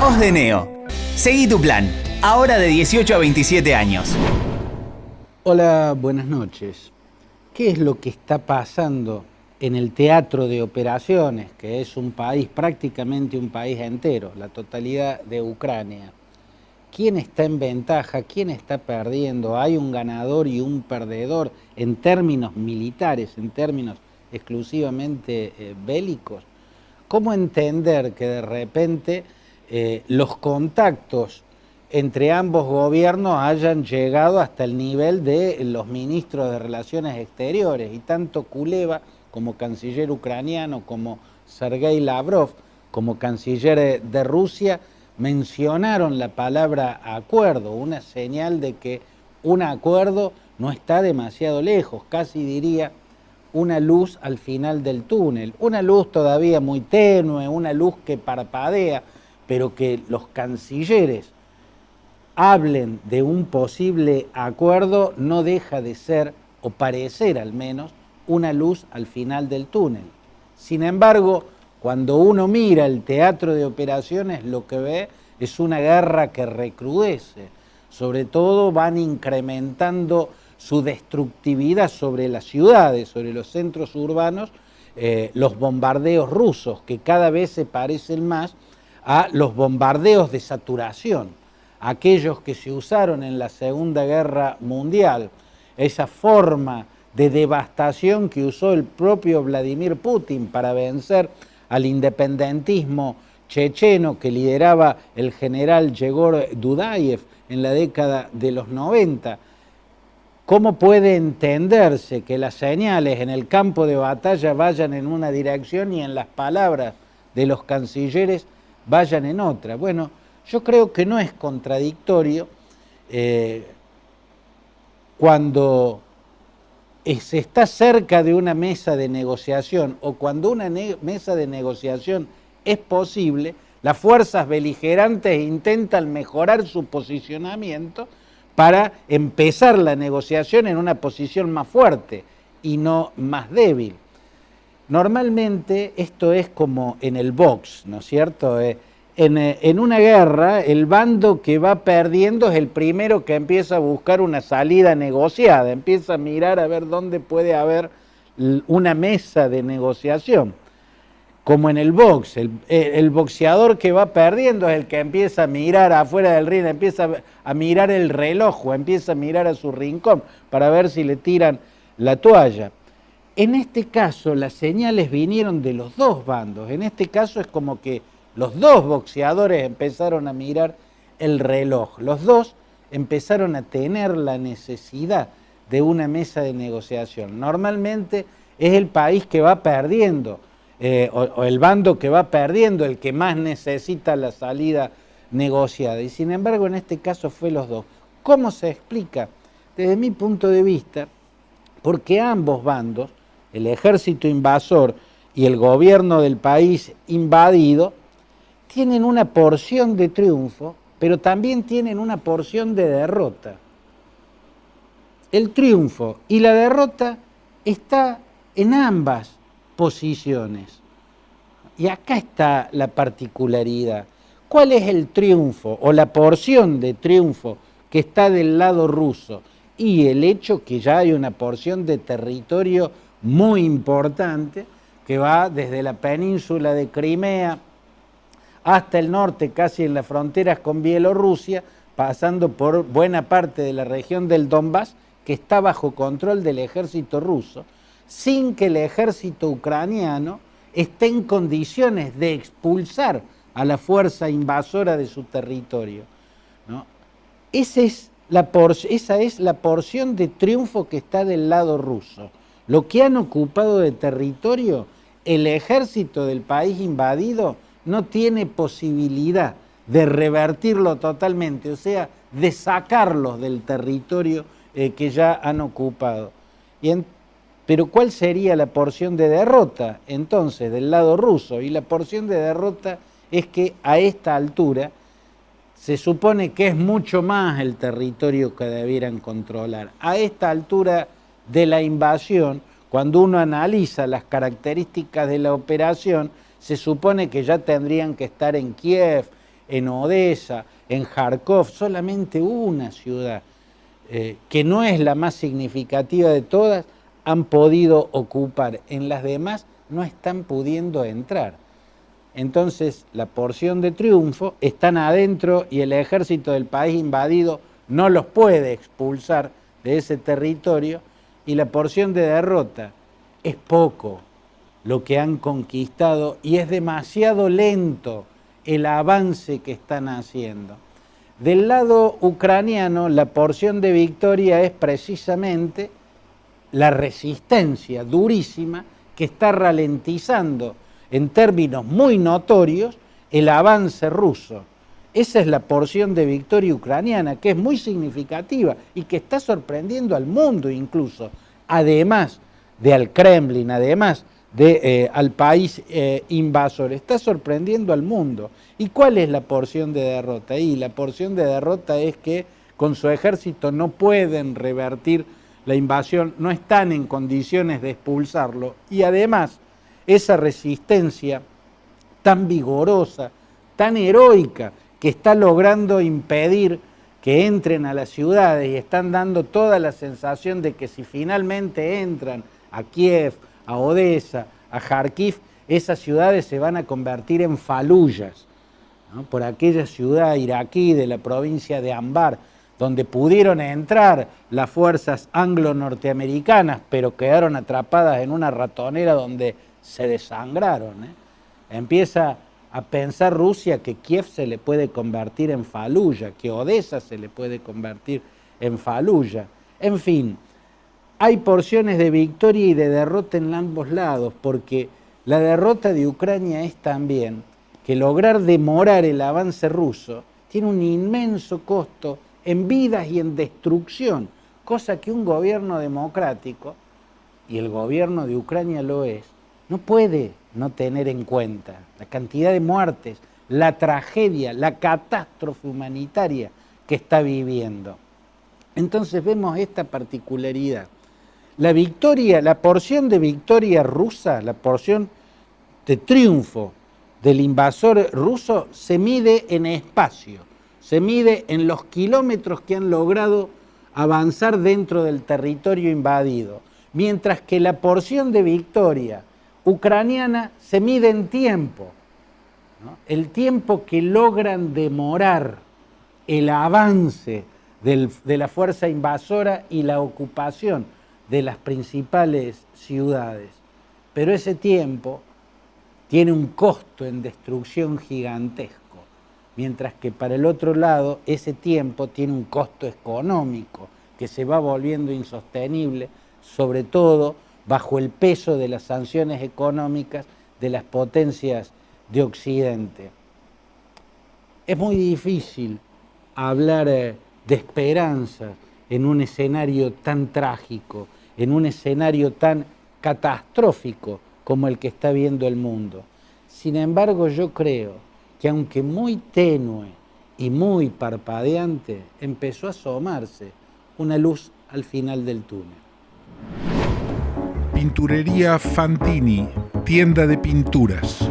Voz de Neo. Seguí tu plan, ahora de 18 a 27 años. Hola, buenas noches. ¿Qué es lo que está pasando en el teatro de operaciones, que es un país, prácticamente un país entero, la totalidad de Ucrania? ¿Quién está en ventaja? ¿Quién está perdiendo? ¿Hay un ganador y un perdedor en términos militares, en términos exclusivamente bélicos? ¿Cómo entender que de repente los contactos entre ambos gobiernos hayan llegado hasta el nivel de los ministros de Relaciones Exteriores, y tanto Kuleva como canciller ucraniano, como Sergei Lavrov, como canciller de Rusia, mencionaron la palabra acuerdo, una señal de que un acuerdo no está demasiado lejos, casi diría una luz al final del túnel, una luz todavía muy tenue, una luz que parpadea, pero que los cancilleres hablen de un posible acuerdo no deja de ser, o parecer al menos, una luz al final del túnel. Sin embargo, cuando uno mira el teatro de operaciones, lo que ve es una guerra que recrudece. Sobre todo van incrementando su destructividad sobre las ciudades, sobre los centros urbanos, los bombardeos rusos, que cada vez se parecen más a los bombardeos de saturación, aquellos que se usaron en la Segunda Guerra Mundial, esa forma de devastación que usó el propio Vladimir Putin para vencer al independentismo checheno que lideraba el general Yegor Dudayev en la década de los 90. ¿Cómo puede entenderse que las señales en el campo de batalla vayan en una dirección y en las palabras de los cancilleres vayan en otra? Bueno, yo creo que no es contradictorio cuando se está cerca de una mesa de negociación o cuando una mesa de negociación es posible, las fuerzas beligerantes intentan mejorar su posicionamiento para empezar la negociación en una posición más fuerte y no más débil. Normalmente esto es como en el box, ¿no es cierto? En una guerra, el bando que va perdiendo es el primero que empieza a buscar una salida negociada, empieza a mirar a ver dónde puede haber una mesa de negociación. Como en el box, el boxeador que va perdiendo es el que empieza a mirar afuera del ring, empieza a mirar el reloj o empieza a mirar a su rincón para ver si le tiran la toalla. En este caso, las señales vinieron de los dos bandos. En este caso es como que los dos boxeadores empezaron a mirar el reloj. Los dos empezaron a tener la necesidad de una mesa de negociación. Normalmente es el país que va perdiendo, o el bando que va perdiendo, el que más necesita la salida negociada. Y sin embargo, en este caso fue los dos. ¿Cómo se explica? Desde mi punto de vista, porque ambos bandos, el ejército invasor y el gobierno del país invadido, tienen una porción de triunfo, pero también tienen una porción de derrota. El triunfo y la derrota está en ambas posiciones. Y acá está la particularidad. ¿Cuál es el triunfo o la porción de triunfo que está del lado ruso? Y el hecho que ya hay una porción de territorio muy importante que va desde la península de Crimea hasta el norte, casi en las fronteras con Bielorrusia, pasando por buena parte de la región del Donbass, que está bajo control del ejército ruso, sin que el ejército ucraniano esté en condiciones de expulsar a la fuerza invasora de su territorio, ¿no? Esa es la porción de triunfo que está del lado ruso. Lo que han ocupado de territorio, el ejército del país invadido no tiene posibilidad de revertirlo totalmente, o sea, de sacarlos del territorio que ya han ocupado. Pero ¿cuál sería la porción de derrota entonces del lado ruso? Y la porción de derrota es que a esta altura se supone que es mucho más el territorio que debieran controlar. A esta altura de la invasión, cuando uno analiza las características de la operación, se supone que ya tendrían que estar en Kiev, en Odessa, en Kharkov, solamente una ciudad, que no es la más significativa de todas, han podido ocupar. En las demás no están pudiendo entrar. Entonces, la porción de triunfo, están adentro y el ejército del país invadido no los puede expulsar de ese territorio, y la porción de derrota, es poco lo que han conquistado y es demasiado lento el avance que están haciendo. Del lado ucraniano, la porción de victoria es precisamente la resistencia durísima que está ralentizando en términos muy notorios el avance ruso. Esa es la porción de victoria ucraniana, que es muy significativa y que está sorprendiendo al mundo incluso, además de al Kremlin, además de al país invasor, está sorprendiendo al mundo. ¿Y cuál es la porción de derrota? Y la porción de derrota es que con su ejército no pueden revertir la invasión, no están en condiciones de expulsarlo, y además esa resistencia tan vigorosa, tan heroica, que está logrando impedir que entren a las ciudades y están dando toda la sensación de que si finalmente entran a Kiev, a Odessa, a Kharkiv, esas ciudades se van a convertir en faluyas, ¿no? Por aquella ciudad iraquí de la provincia de Anbar, donde pudieron entrar las fuerzas anglo-norteamericanas, pero quedaron atrapadas en una ratonera donde se desangraron. Empieza a pensar Rusia que Kiev se le puede convertir en Faluya, que Odessa se le puede convertir en Faluya. En fin, hay porciones de victoria y de derrota en ambos lados, porque la derrota de Ucrania es también que lograr demorar el avance ruso tiene un inmenso costo en vidas y en destrucción, cosa que un gobierno democrático, y el gobierno de Ucrania lo es, no puede no tener en cuenta la cantidad de muertes, la tragedia, la catástrofe humanitaria que está viviendo. Entonces vemos esta particularidad. La victoria, la porción de victoria rusa, la porción de triunfo del invasor ruso se mide en espacio, se mide en los kilómetros que han logrado avanzar dentro del territorio invadido, mientras que la porción de victoria ucraniana se mide en tiempo, ¿no? El tiempo que logran demorar el avance de la fuerza invasora y la ocupación de las principales ciudades. Pero ese tiempo tiene un costo en destrucción gigantesco, mientras que para el otro lado ese tiempo tiene un costo económico que se va volviendo insostenible, sobre todo bajo el peso de las sanciones económicas de las potencias de Occidente. Es muy difícil hablar de esperanza en un escenario tan trágico, en un escenario tan catastrófico como el que está viendo el mundo. Sin embargo, yo creo que aunque muy tenue y muy parpadeante, empezó a asomarse una luz al final del túnel. Pinturería Fantini, tienda de pinturas.